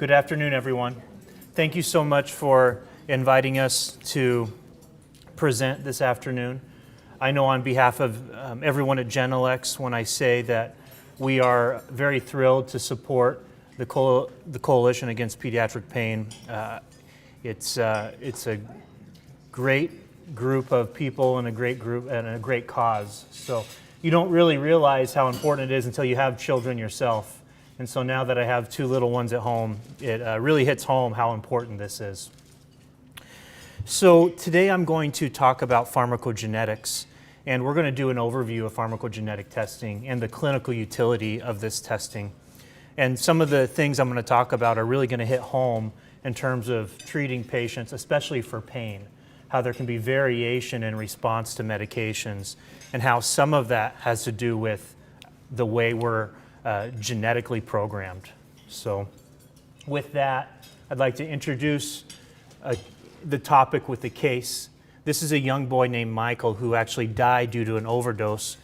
Good afternoon, everyone. Thank you so much for inviting us to present this afternoon. I know on behalf of everyone at Genelex when I say that we are very thrilled to support the Coalition Against Pediatric Pain. It's a great group of people and a great cause. So you don't really realize how important it is until you have children yourself. And so now that I have two little ones at home, it really hits home how important this is. So today I'm going to talk about pharmacogenetics, and we're going to do an overview of pharmacogenetic testing and the clinical utility of this testing. And some of the things I'm going to talk about are really going to hit home in terms of treating patients, especially for pain, how there can be variation in response to medications, and how some of that has to do with the way we're genetically programmed. So with that, I'd like to introduce the topic with the case. This is a young boy named Michael who actually died due to an overdose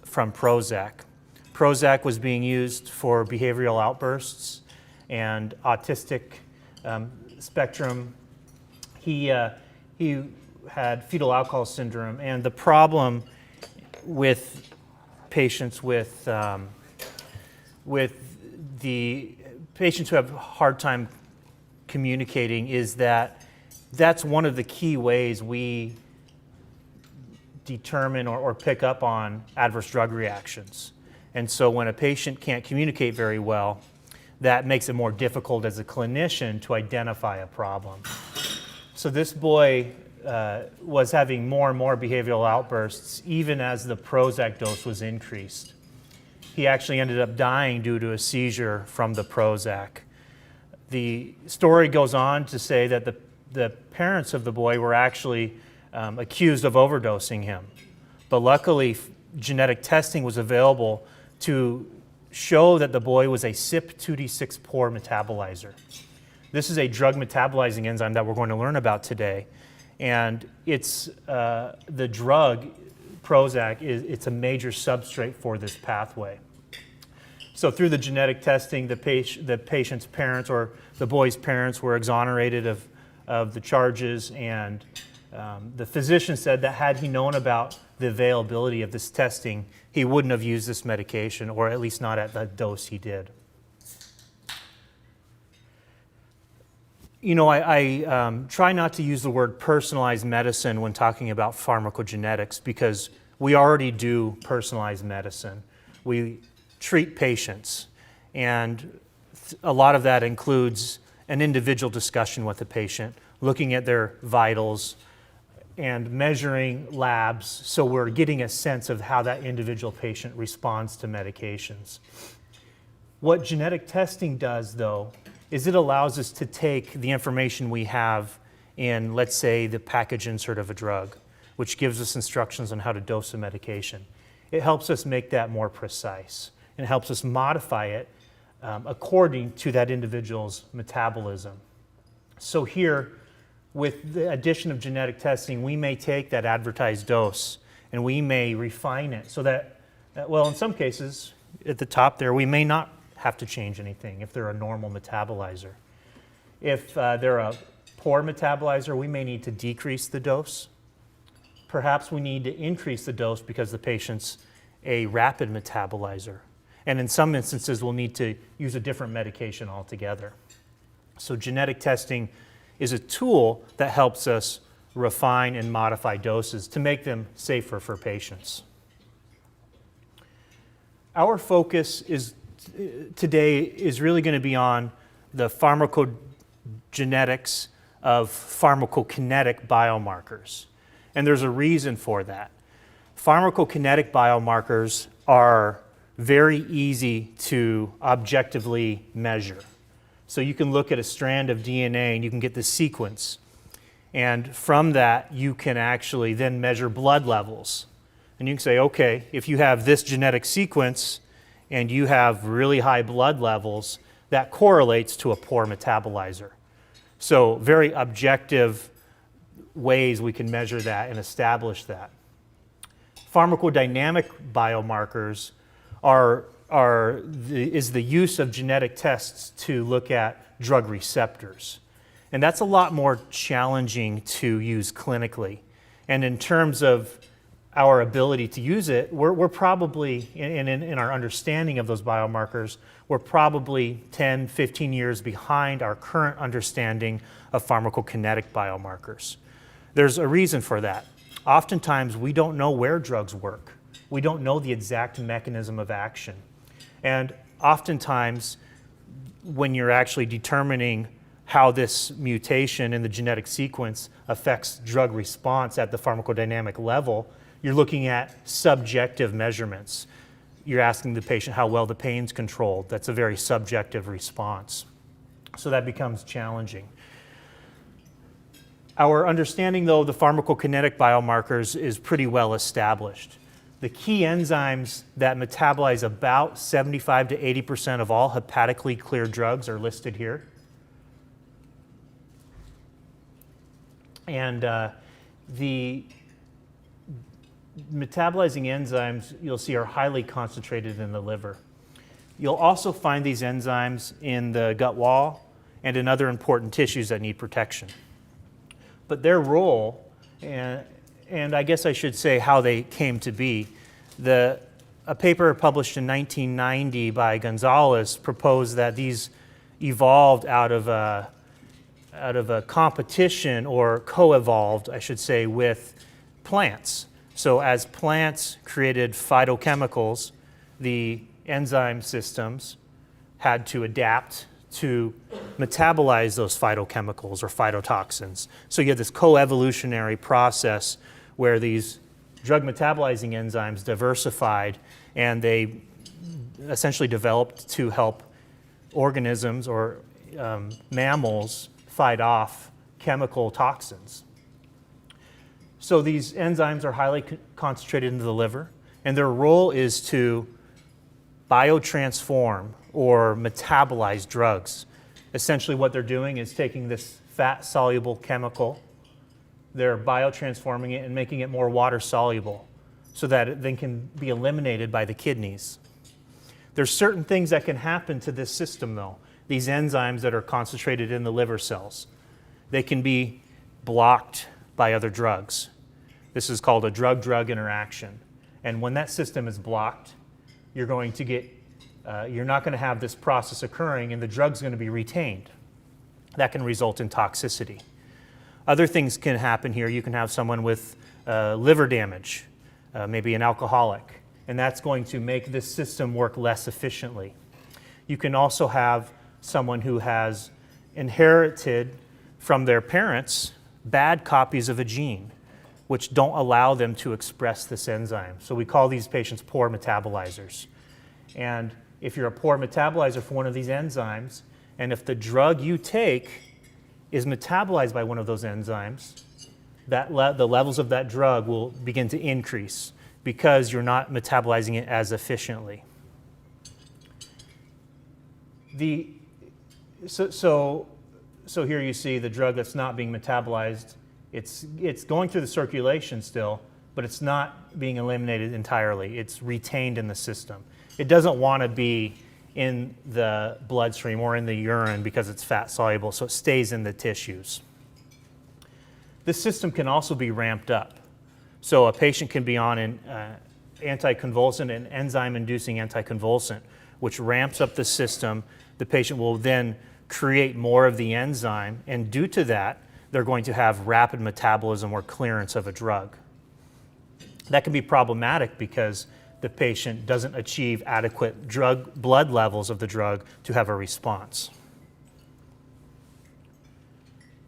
from Prozac. Prozac was being used for behavioral outbursts and autistic spectrum. He had fetal alcohol syndrome, and the problem with patients with the patients who have a hard time communicating is that that's one of the key ways we determine or pick up on adverse drug reactions. And so when a patient can't communicate very well, that makes it more difficult as a clinician to identify a problem. So this boy was having more and more behavioral outbursts even as the Prozac dose was increased. He actually ended up dying due to a seizure from the Prozac. The story goes on to say that the parents of the boy were actually accused of overdosing him. But luckily, genetic testing was available to show that the boy was a CYP2D6 poor metabolizer. This is a drug metabolizing enzyme that we're going to learn about today. And it's the drug, Prozac, it's a major substrate for this pathway. So through the genetic testing, the patient's parents or the boy's parents were exonerated of the charges, and the physician said that had he known about the availability of this testing, he wouldn't have used this medication, or at least not at the dose he did. You know, I try not to use the word personalized medicine when talking about pharmacogenetics because we already do personalized medicine. We treat patients, and a lot of that includes an individual discussion with the patient, looking at their vitals and measuring labs so we're getting a sense of how that individual patient responds to medications. What genetic testing does, though, is it allows us to take the information we have in, let's say, the package insert of a drug, which gives us instructions on how to dose a medication. It helps us make that more precise, and helps us modify it according to that individual's metabolism. So here, with the addition of genetic testing, we may take that advertised dose and we may refine it so that, well, in some cases, at the top there, we may not have to change anything if they're a normal metabolizer. If they're a poor metabolizer, we may need to decrease the dose. Perhaps we need to increase the dose because the patient's a rapid metabolizer. And in some instances, we'll need to use a different medication altogether. So genetic testing is a tool that helps us refine and modify doses to make them safer for patients. Our focus today is really going to be on the pharmacogenetics of pharmacokinetic biomarkers. And there's a reason for that. Pharmacokinetic biomarkers are very easy to objectively measure. So you can look at a strand of DNA and you can get the sequence. And from that, you can actually then measure blood levels. And you can say, okay, if you have this genetic sequence and you have really high blood levels, that correlates to a poor metabolizer. So very objective ways we can measure that and establish that. Pharmacodynamic biomarkers are is the use of genetic tests to look at drug receptors. And that's a lot more challenging to use clinically. And in terms of our ability to use it, we're probably, in our understanding of those biomarkers, we're probably 10, 15 years behind our current understanding of pharmacokinetic biomarkers. There's a reason for that. Oftentimes, we don't know where drugs work. We don't know the exact mechanism of action. And oftentimes, when you're actually determining how this mutation in the genetic sequence affects drug response at the pharmacodynamic level, you're looking at subjective measurements. You're asking the patient how well the pain's controlled. That's a very subjective response. So that becomes challenging. Our understanding, though, of the pharmacokinetic biomarkers is pretty well established. The key enzymes that metabolize about 75 to 80% of all hepatically cleared drugs are listed here. And the metabolizing enzymes, you'll see, are highly concentrated in the liver. You'll also find these enzymes in the gut wall and in other important tissues that need protection. But their role, and I guess I should say how they came to be, a paper published in 1990 by Gonzalez proposed that these evolved out of a competition, or co-evolved, I should say, with plants. So as plants created phytochemicals, the enzyme systems had to adapt to metabolize those phytochemicals or phytotoxins. So you have this co-evolutionary process where these drug metabolizing enzymes diversified, and they essentially developed to help organisms or mammals fight off chemical toxins. So these enzymes are highly concentrated into the liver, and their role is to biotransform or metabolize drugs. Essentially what they're doing is taking this fat-soluble chemical, they're biotransforming it and making it more water-soluble so that it then can be eliminated by the kidneys. There's certain things that can happen to this system, though, these enzymes that are concentrated in the liver cells. They can be blocked by other drugs. This is called a drug-drug interaction. And when that system is blocked, you're going to get, you're not going to have this process occurring, and the drug's going to be retained. That can result in toxicity. Other things can happen here. You can have someone with liver damage, maybe an alcoholic, and that's going to make this system work less efficiently. You can also have someone who has inherited from their parents bad copies of a gene, which don't allow them to express this enzyme. So we call these patients poor metabolizers. And if you're a poor metabolizer for one of these enzymes, and if the drug you take is metabolized by one of those enzymes, the levels of that drug will begin to increase because you're not metabolizing it as efficiently. So here you see the drug that's not being metabolized. It's going through the circulation still, but it's not being eliminated entirely. It's retained in the system. It doesn't want to be in the bloodstream or in the urine because it's fat soluble, so it stays in the tissues. This system can also be ramped up. So a patient can be on an anticonvulsant, an enzyme-inducing anticonvulsant, which ramps up the system. The patient will then create more of the enzyme, and due to that, they're going to have rapid metabolism or clearance of a drug. That can be problematic because the patient doesn't achieve adequate blood levels of the drug to have a response.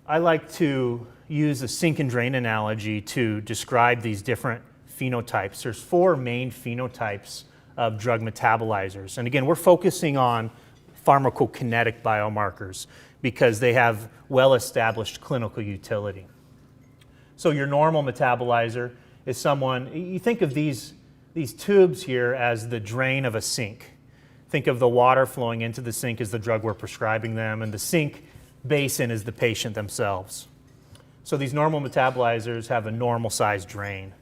I like to use a sink and drain analogy to describe these different phenotypes. There's 4 main phenotypes of drug metabolizers. And again, we're focusing on pharmacokinetic biomarkers because they have well-established clinical utility. So your normal metabolizer is someone, you think of these tubes here as the drain of a sink. Think of the water flowing into the sink as the drug we're prescribing them, and the sink basin is the patient themselves. So these normal metabolizers have a normal sized drain,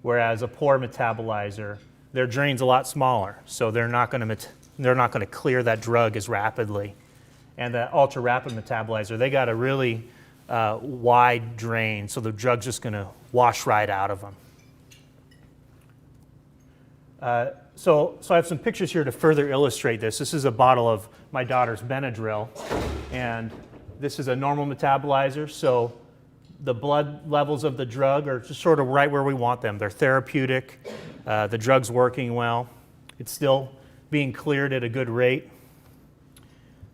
whereas a poor metabolizer, their drain's a lot smaller, so they're not going to clear that drug as rapidly. And that ultra-rapid metabolizer, they got a really wide drain, so the drug's just going to wash right out of them. So I have some pictures here to further illustrate this. This is a bottle of my daughter's Benadryl, and this is a normal metabolizer, so the blood levels of the drug are just sort of right where we want them. They're therapeutic, the drug's working well, it's still being cleared at a good rate.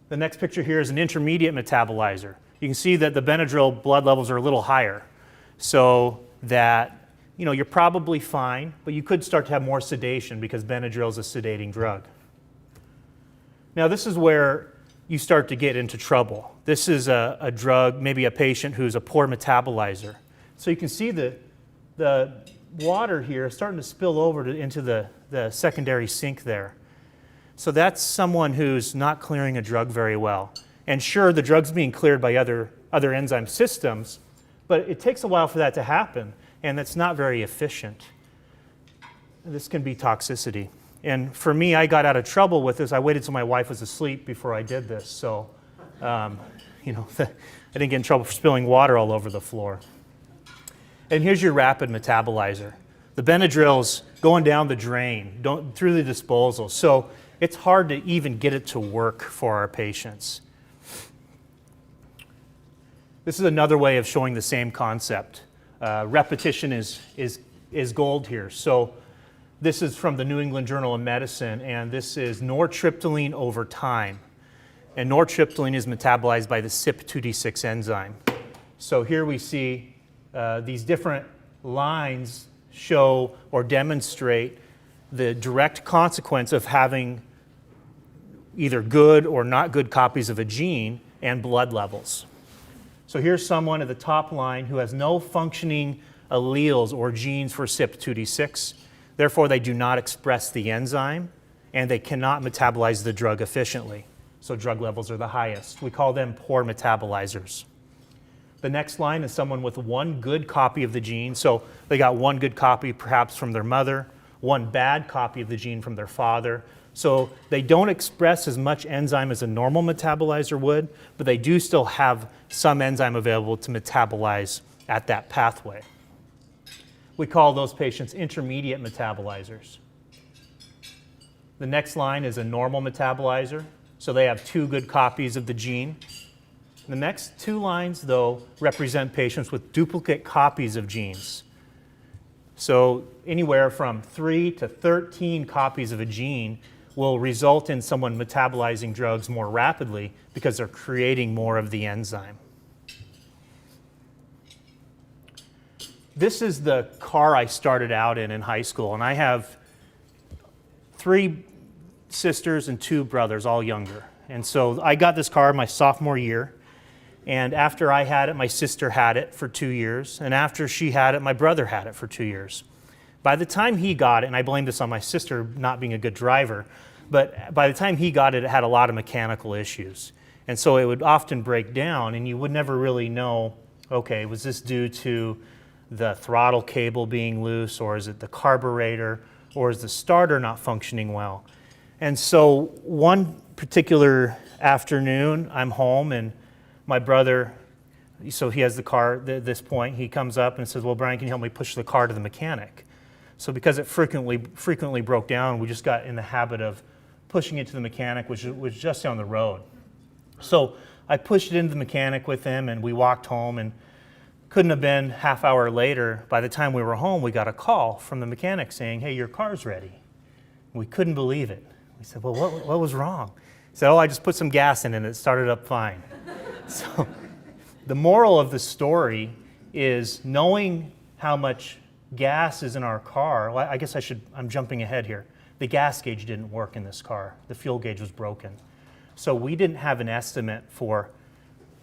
The next picture here is an intermediate metabolizer. You can see that the Benadryl blood levels are a little higher, so that you're probably fine, but you could start to have more sedation because Benadryl is a sedating drug. Now this is where you start to get into trouble. This is a drug, maybe a patient who's a poor metabolizer. So you can see the water here starting to spill over into the secondary sink there. So that's someone who's not clearing a drug very well. And sure, the drug's being cleared by other enzyme systems, but it takes a while for that to happen, and that's not very efficient. This can be toxicity. And for me, I got out of trouble with this. I waited till my wife was asleep before I did this. So, I didn't get in trouble for spilling water all over the floor. And here's your rapid metabolizer. The Benadryl's going down the drain, through the disposal. So it's hard to even get it to work for our patients. This is another way of showing the same concept. Repetition is gold here. So this is from the New England Journal of Medicine, and this is nortriptyline over time. And nortriptyline is metabolized by the CYP2D6 enzyme. So here we see these different lines show or demonstrate the direct consequence of having either good or not good copies of a gene and blood levels. So here's someone at the top line who has no functioning alleles or genes for CYP2D6. Therefore, they do not express the enzyme, and they cannot metabolize the drug efficiently. So drug levels are the highest. We call them poor metabolizers. The next line is someone with one good copy of the gene. So they got one good copy perhaps from their mother, one bad copy of the gene from their father. So they don't express as much enzyme as a normal metabolizer would, but they do still have some enzyme available to metabolize at that pathway. We call those patients intermediate metabolizers. The next line is a normal metabolizer, so they have two good copies of the gene. The next two lines, though, represent patients with duplicate copies of genes. So anywhere from 3 to 13 copies of a gene will result in someone metabolizing drugs more rapidly because they're creating more of the enzyme. This is the car I started out in high school, and I have 3 sisters and 2 brothers, all younger. And so I got this car my sophomore year, and after I had it, my sister had it for 2 years, and after she had it, my brother had it for 2 years. By the time he got it, and I blame this on my sister not being a good driver, but by the time he got it, it had a lot of mechanical issues. And so it would often break down, and you would never really know, okay, was this due to the throttle cable being loose, or is it the carburetor, or is the starter not functioning well? And so one particular afternoon, I'm home, and my brother, so he has the car at this point, he comes up and says, well, Brian, can you help me push the car to the mechanic? So because it frequently broke down, we just got in the habit of pushing it to the mechanic, which was just down the road. So I pushed it into the mechanic with him, and we walked home, and couldn't have been half hour later, by the time we were home, we got a call from the mechanic saying, hey, your car's ready. We couldn't believe it. We said, well, what was wrong? He said, oh, I just put some gas in it and it started up fine. So the moral of the story is knowing how much gas is in our car. Well, I guess I'm jumping ahead here. The gas gauge didn't work in this car. The fuel gauge was broken. So we didn't have an estimate for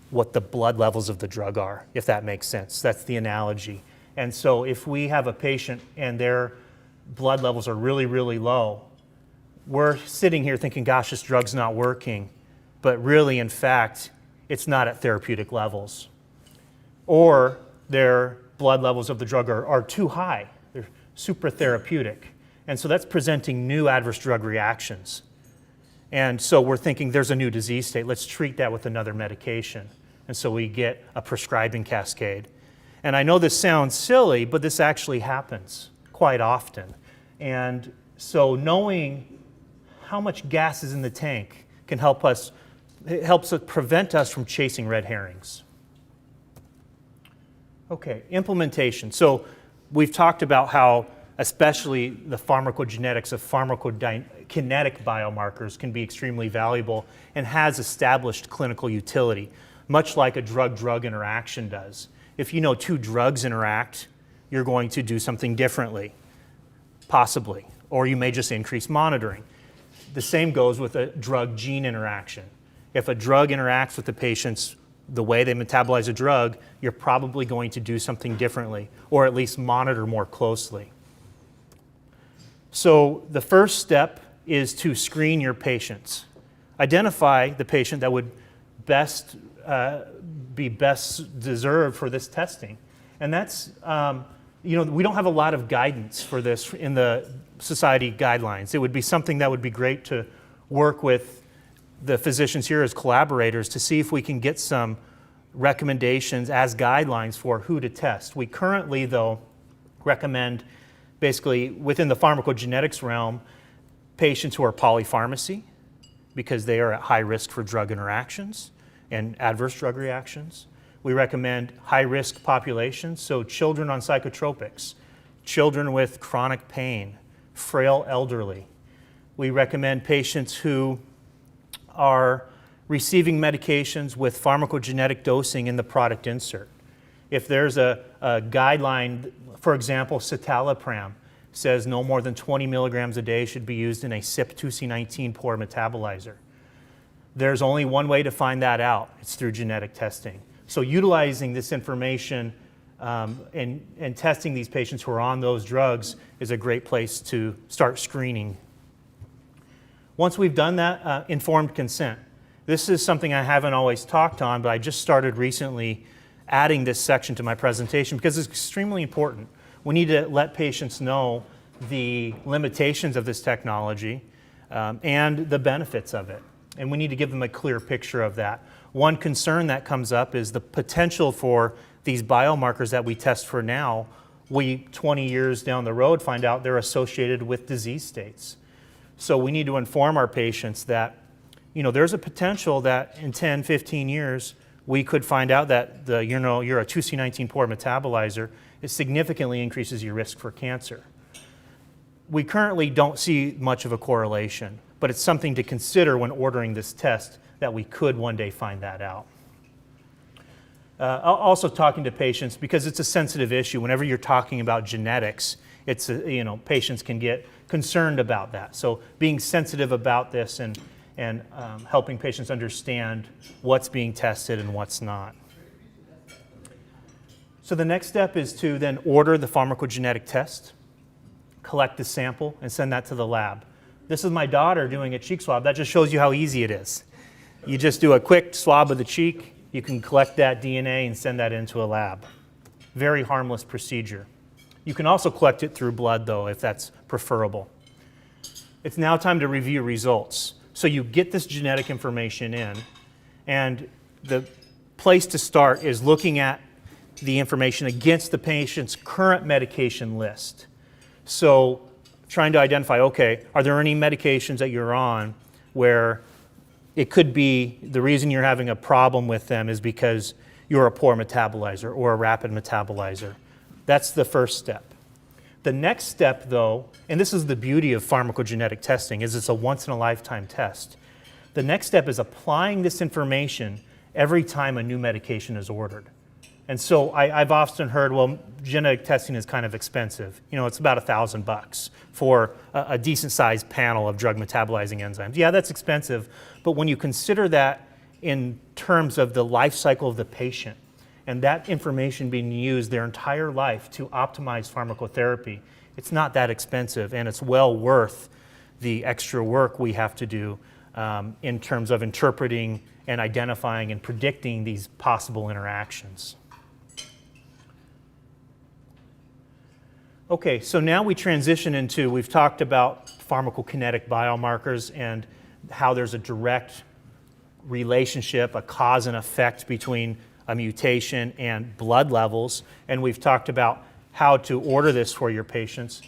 what the blood levels of the drug are, if that makes sense. That's the analogy. And so if we have a patient and their blood levels are really, really low, we're sitting here thinking, gosh, this drug's not working. But really, in fact, it's not at therapeutic levels. Or their blood levels of the drug are too high. They're super therapeutic. And so that's presenting new adverse drug reactions. And so we're thinking there's a new disease state. Let's treat that with another medication. And so we get a prescribing cascade. And I know this sounds silly, but this actually happens quite often. And so knowing how much gas is in the tank can help us, it helps prevent us from chasing red herrings. Okay, implementation. So we've talked about how especially the pharmacogenetics of pharmacokinetic biomarkers can be extremely valuable and has established clinical utility, much like a drug-drug interaction does. If you know two drugs interact, you're going to do something differently, possibly, or you may just increase monitoring. The same goes with a drug-gene interaction. If a drug interacts with the patient's the way they metabolize a drug, you're probably going to do something differently, or at least monitor more closely. So the first step is to screen your patients. Identify the patient that would be best deserved for this testing. And that's, we don't have a lot of guidance for this in the society guidelines. It would be something that would be great to work with the physicians here as collaborators to see if we can get some recommendations as guidelines for who to test. We currently, though, recommend basically within the pharmacogenetics realm, patients who are polypharmacy because they are at high risk for drug interactions and adverse drug reactions. We recommend high-risk populations, so children on psychotropics, children with chronic pain, frail elderly. We recommend patients who are receiving medications with pharmacogenetic dosing in the product insert. If there's a guideline, for example, citalopram says no more than 20 milligrams a day should be used in a CYP2C19 poor metabolizer. There's only one way to find that out. It's through genetic testing. So utilizing this information and testing these patients who are on those drugs is a great place to start screening. Once we've done that, informed consent. This is something I haven't always talked on, but I just started recently adding this section to my presentation because it's extremely important. We need to let patients know the limitations of this technology and the benefits of it. And we need to give them a clear picture of that. One concern that comes up is the potential for these biomarkers that we test for now, we 20 years down the road find out they're associated with disease states. So we need to inform our patients that, there's a potential that in 10, 15 years, we could find out that you're a 2C19 poor metabolizer. It significantly increases your risk for cancer. We currently don't see much of a correlation, but it's something to consider when ordering this test that we could one day find that out. Also talking to patients, because it's a sensitive issue, whenever you're talking about genetics, it's patients can get concerned about that. So being sensitive about this and helping patients understand what's being tested and what's not. So the next step is to then order the pharmacogenetic test, collect the sample, and send that to the lab. This is my daughter doing a cheek swab. That just shows you how easy it is. You just do a quick swab of the cheek, you can collect that DNA and send that into a lab. Very harmless procedure. You can also collect it through blood, though, if that's preferable. It's now time to review results. So you get this genetic information in, and the place to start is looking at the information against the patient's current medication list. So trying to identify, okay, are there any medications that you're on where it could be the reason you're having a problem with them is because you're a poor metabolizer or a rapid metabolizer. That's the first step. The next step, though, and this is the beauty of pharmacogenetic testing, is it's a once-in-a-lifetime test. The next step is applying this information every time a new medication is ordered. And so I've often heard, well, genetic testing is kind of expensive. It's about $1,000 for a decent-sized panel of drug metabolizing enzymes. Yeah, that's expensive, but when you consider that in terms of the life cycle of the patient, and that information being used their entire life to optimize pharmacotherapy, it's not that expensive, and it's well worth the extra work we have to do in terms of interpreting and identifying and predicting these possible interactions. Okay, so now we transition into, we've talked about pharmacokinetic biomarkers and how there's a direct relationship, a cause and effect between a mutation and blood levels, and we've talked about how to order this for your patients.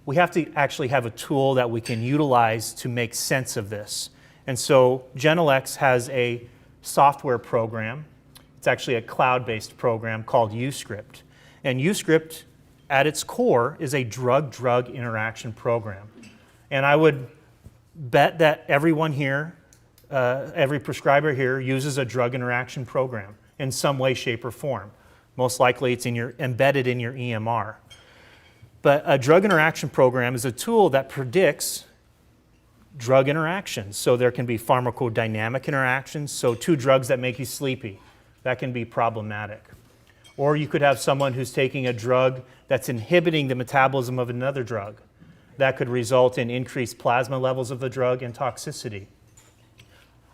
We have to actually have a tool that we can utilize to make sense of this. And so Genelex has a software program. It's actually a cloud-based program called UScript. And UScript, at its core, is a drug-drug interaction program. And I would bet that everyone here, every prescriber here, uses a drug interaction program in some way, shape, or form. Most likely it's embedded in your EMR. But a drug interaction program is a tool that predicts drug interactions. So there can be pharmacodynamic interactions, so two drugs that make you sleepy. That can be problematic. Or you could have someone who's taking a drug that's inhibiting the metabolism of another drug. That could result in increased plasma levels of the drug and toxicity.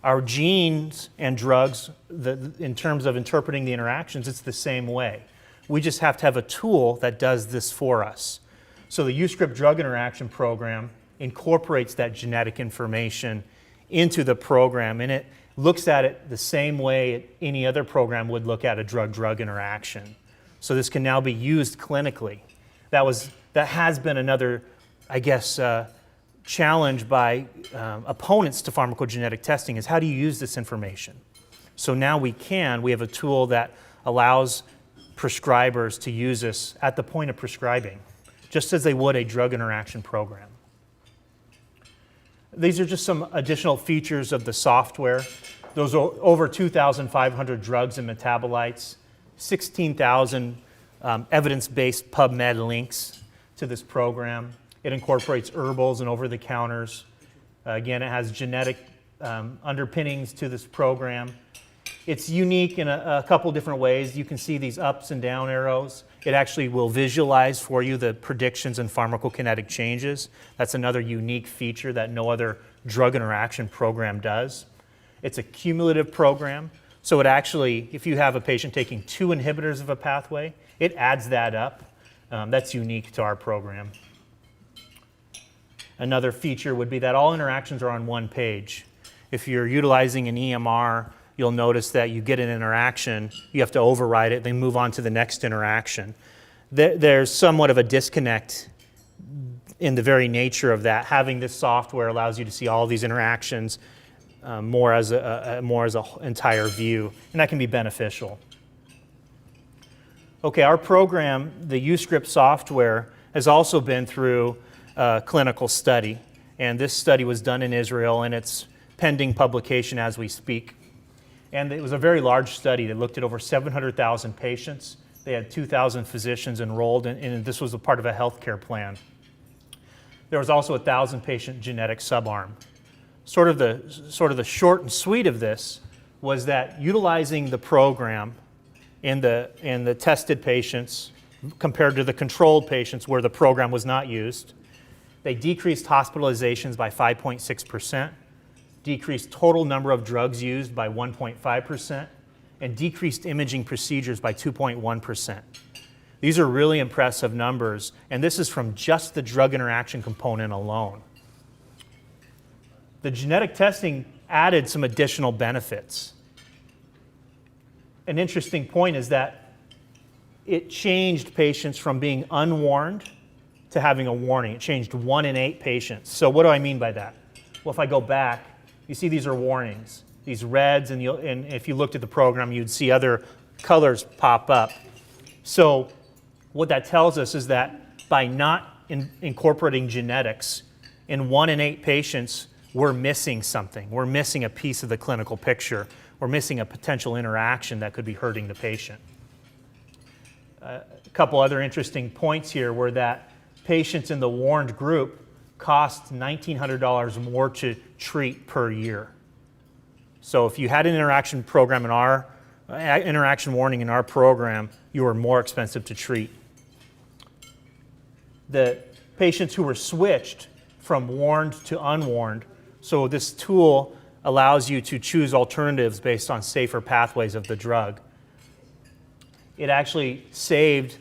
Our genes and drugs, in terms of interpreting the interactions, it's the same way. We just have to have a tool that does this for us. So the UScript drug interaction program incorporates that genetic information into the program, and it looks at it the same way any other program would look at a drug-drug interaction. So this can now be used clinically. That has been another, I guess, challenge by opponents to pharmacogenetic testing is how do you use this information? So now we have a tool that allows prescribers to use this at the point of prescribing, just as they would a drug interaction program. These are just some additional features of the software. Those are over 2,500 drugs and metabolites, 16,000 evidence-based PubMed links to this program. It incorporates herbals and over-the-counters. Again, it has genetic underpinnings to this program. It's unique in a couple different ways. You can see these ups and down arrows. It actually will visualize for you the predictions and pharmacokinetic changes. That's another unique feature that no other drug interaction program does. It's a cumulative program, so it actually, if you have a patient taking 2 inhibitors of a pathway, it adds that up. That's unique to our program. Another feature would be that all interactions are on one page. If you're utilizing an EMR, you'll notice that you get an interaction, you have to override it, then move on to the next interaction. There's somewhat of a disconnect in the very nature of that. Having this software allows you to see all these interactions more as an entire view, and that can be beneficial. Okay, our program, the UScript software, has also been through a clinical study, and this study was done in Israel, and it's pending publication as we speak. And it was a very large study that looked at over 700,000 patients. They had 2,000 physicians enrolled, and this was a part of a healthcare plan. There was also a 1,000 patient genetic subarm. Sort of the short and sweet of this was that utilizing the program in the tested patients compared to the controlled patients where the program was not used, they decreased hospitalizations by 5.6%, decreased total number of drugs used by 1.5%, and decreased imaging procedures by 2.1%. These are really impressive numbers, and this is from just the drug interaction component alone. The genetic testing added some additional benefits. An interesting point is that it changed patients from being unwarned to having a warning. It changed 1 in 8 patients. So what do I mean by that? Well, if I go back, you see these are warnings. These reds, and if you looked at the program, you'd see other colors pop up. So what that tells us is that by not incorporating genetics, in 1 in 8 patients, we're missing something. We're missing a piece of the clinical picture. We're missing a potential interaction that could be hurting the patient. A couple other interesting points here were that patients in the warned group cost $1,900 more to treat per year. So if you had an interaction program in our interaction warning in our program, you were more expensive to treat. The patients who were switched from warned to unwarned, so this tool allows you to choose alternatives based on safer pathways of the drug. It actually saved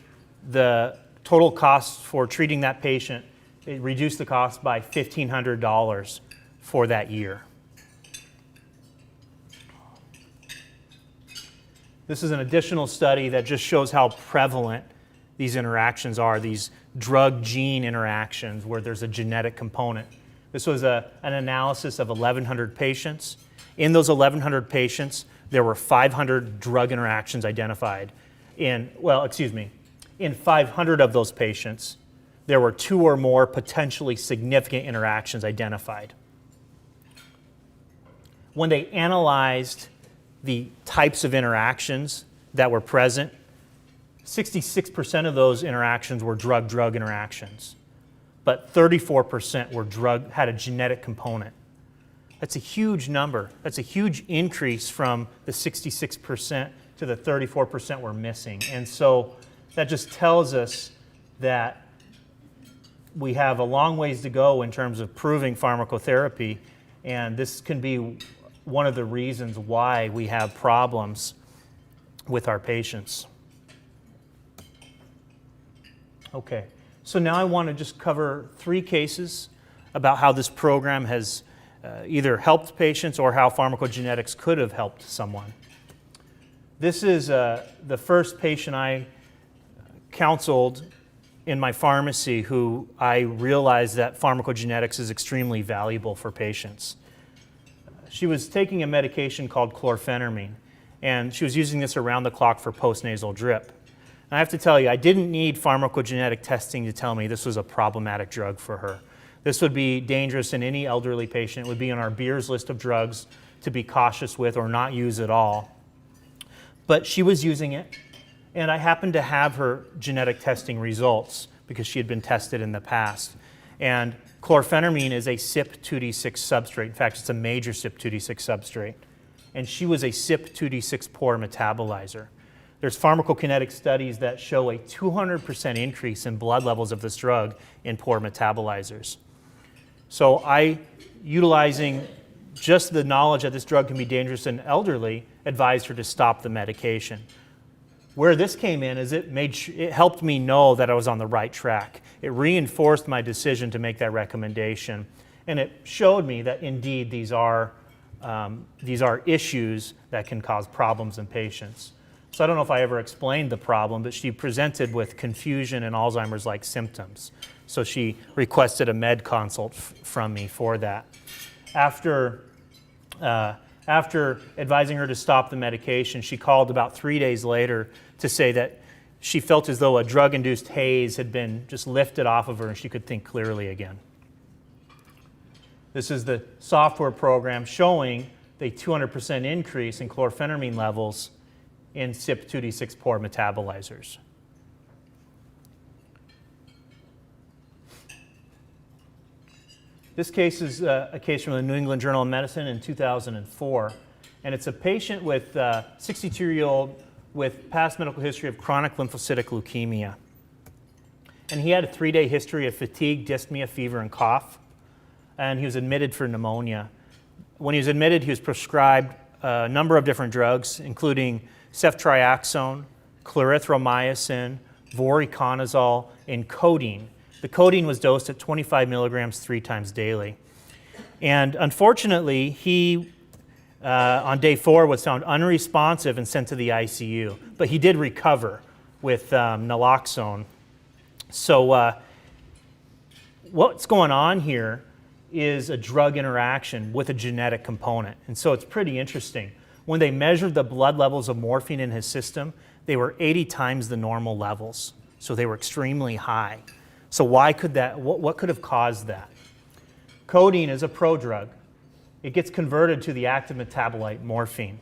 the total cost for treating that patient, it reduced the cost by $1,500 for that year. This is an additional study that just shows how prevalent these interactions are, these drug-gene interactions where there's a genetic component. This was an analysis of 1,100 patients. In those 1,100 patients, there were 500 drug interactions identified. In 500 of those patients, there were 2 or more potentially significant interactions identified. When they analyzed the types of interactions that were present, 66% of those interactions were drug-drug interactions, but 34% had a genetic component. That's a huge number. That's a huge increase from the 66% to the 34% we're missing. And so that just tells us that we have a long ways to go in terms of proving pharmacotherapy, and this can be one of the reasons why we have problems with our patients. Okay, so now I want to just cover 3 cases about how this program has either helped patients or how pharmacogenetics could have helped someone. This is the first patient I counseled in my pharmacy who I realized that pharmacogenetics is extremely valuable for patients. She was taking a medication called chlorphenamine, and she was using this around the clock for postnasal drip. And I have to tell you, I didn't need pharmacogenetic testing to tell me this was a problematic drug for her. This would be dangerous in any elderly patient. It would be on our Beers list of drugs to be cautious with or not use at all. But she was using it, and I happened to have her genetic testing results because she had been tested in the past. And chlorphenamine is a CYP2D6 substrate. In fact, it's a major CYP2D6 substrate. And she was a CYP2D6 poor metabolizer. There's pharmacokinetic studies that show a 200% increase in blood levels of this drug in poor metabolizers. So utilizing just the knowledge that this drug can be dangerous in elderly, advised her to stop the medication. Where this came in is it helped me know that I was on the right track. It reinforced my decision to make that recommendation, and it showed me that indeed these are issues that can cause problems in patients. So I don't know if I ever explained the problem, but she presented with confusion and Alzheimer's-like symptoms. So she requested a med consult from me for that. After advising her to stop the medication, she called about 3 days later to say that she felt as though a drug-induced haze had been just lifted off of her and she could think clearly again. This is the software program showing the 200% increase in chlorphenamine levels in CYP2D6 poor metabolizers. This case is a case from the New England Journal of Medicine in 2004, and it's a patient with 62-year-old with past medical history of chronic lymphocytic leukemia. And he had a 3-day history of fatigue, dyspnea, fever, and cough, and he was admitted for pneumonia. When he was admitted, he was prescribed a number of different drugs, including ceftriaxone, clarithromycin, voriconazole, and codeine. The codeine was dosed at 25 milligrams 3 times daily. And unfortunately, he, on day 4, was found unresponsive and sent to the ICU. But he did recover with naloxone. So what's going on here is a drug interaction with a genetic component. And so it's pretty interesting. When they measured the blood levels of morphine in his system, they were 80 times the normal levels. So they were extremely high. So why could that, what could have caused that? Codeine is a prodrug. It gets converted to the active metabolite morphine.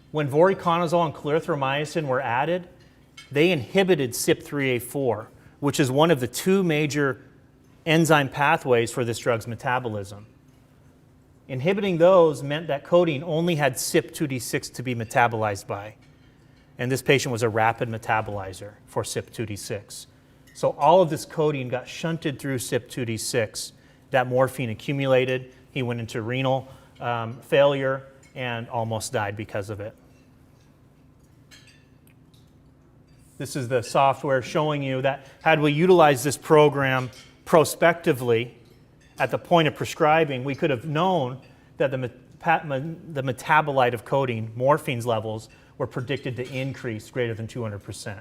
When voriconazole and clarithromycin were added, they inhibited CYP3A4, which is one of the 2 major enzyme pathways for this drug's metabolism. Inhibiting those meant that codeine only had CYP2D6 to be metabolized by. And this patient was a rapid metabolizer for CYP2D6. So all of this codeine got shunted through CYP2D6. That morphine accumulated. He went into renal failure and almost died because of it. This is the software showing you that had we utilized this program prospectively at the point of prescribing, we could have known that the metabolite of codeine, morphine's levels, were predicted to increase greater than 200%.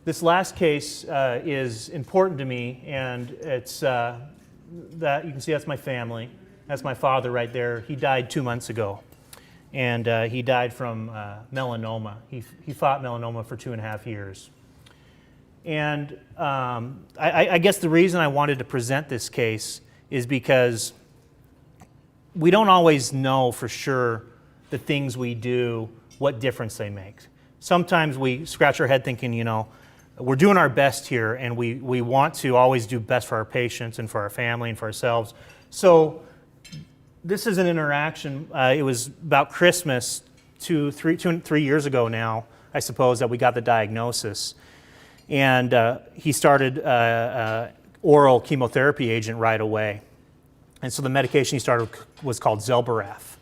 This last case is important to me, and it's that you can see that's my family. That's my father right there. He died 2 months ago, and he died from melanoma. He fought melanoma for 2.5 years. And I guess the reason I wanted to present this case is because we don't always know for sure the things we do, what difference they make. Sometimes we scratch our head thinking, you know, we're doing our best here, and we want to always do best for our patients and for our family and for ourselves. So this is an interaction. It was about Christmas 3 years ago now, I suppose, that we got the diagnosis. And he started oral chemotherapy agent right away. And so the medication he started was called Zelboraf.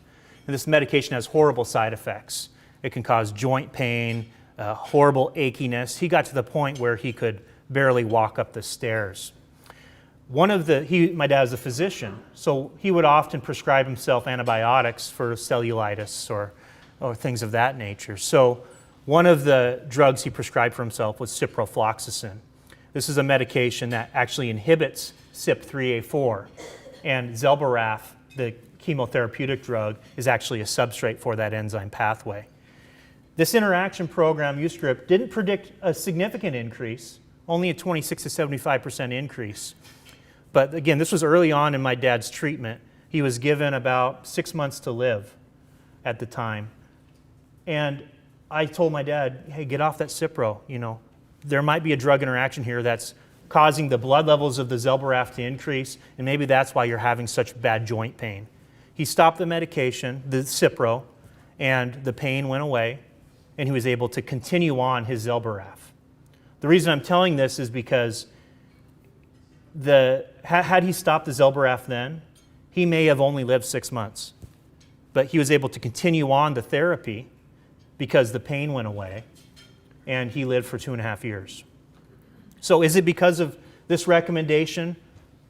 And this medication has horrible side effects. It can cause joint pain, horrible achiness. He got to the point where he could barely walk up the stairs. My dad is a physician, so he would often prescribe himself antibiotics for cellulitis or things of that nature. So one of the drugs he prescribed for himself was ciprofloxacin. This is a medication that actually inhibits CYP3A4, and Zelboraf, the chemotherapeutic drug, is actually a substrate for that enzyme pathway. This interaction program, UScript, didn't predict a significant increase, only a 26 to 75% increase. But again, this was early on in my dad's treatment. He was given about 6 months to live at the time. And I told my dad, hey, get off that Cipro. You know, there might be a drug interaction here that's causing the blood levels of the Zelboraf to increase, and maybe that's why you're having such bad joint pain. He stopped the medication, the Cipro, and the pain went away, and he was able to continue on his Zelboraf. The reason I'm telling this is because had he stopped the Zelboraf then, he may have only lived 6 months. But he was able to continue on the therapy because the pain went away, and he lived for 2.5 years. So is it because of this recommendation?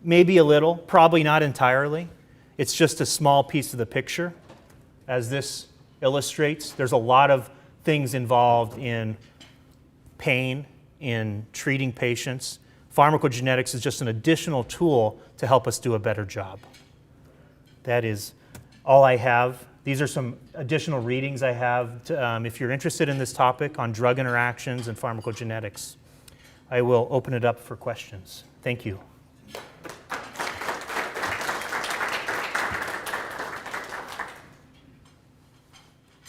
Maybe a little, probably not entirely. It's just a small piece of the picture. As this illustrates, there's a lot of things involved in pain, in treating patients. Pharmacogenetics is just an additional tool to help us do a better job. That is all I have. These are some additional readings I have if you're interested in this topic on drug interactions and pharmacogenetics. I will open it up for questions. Thank you.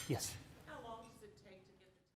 Yes.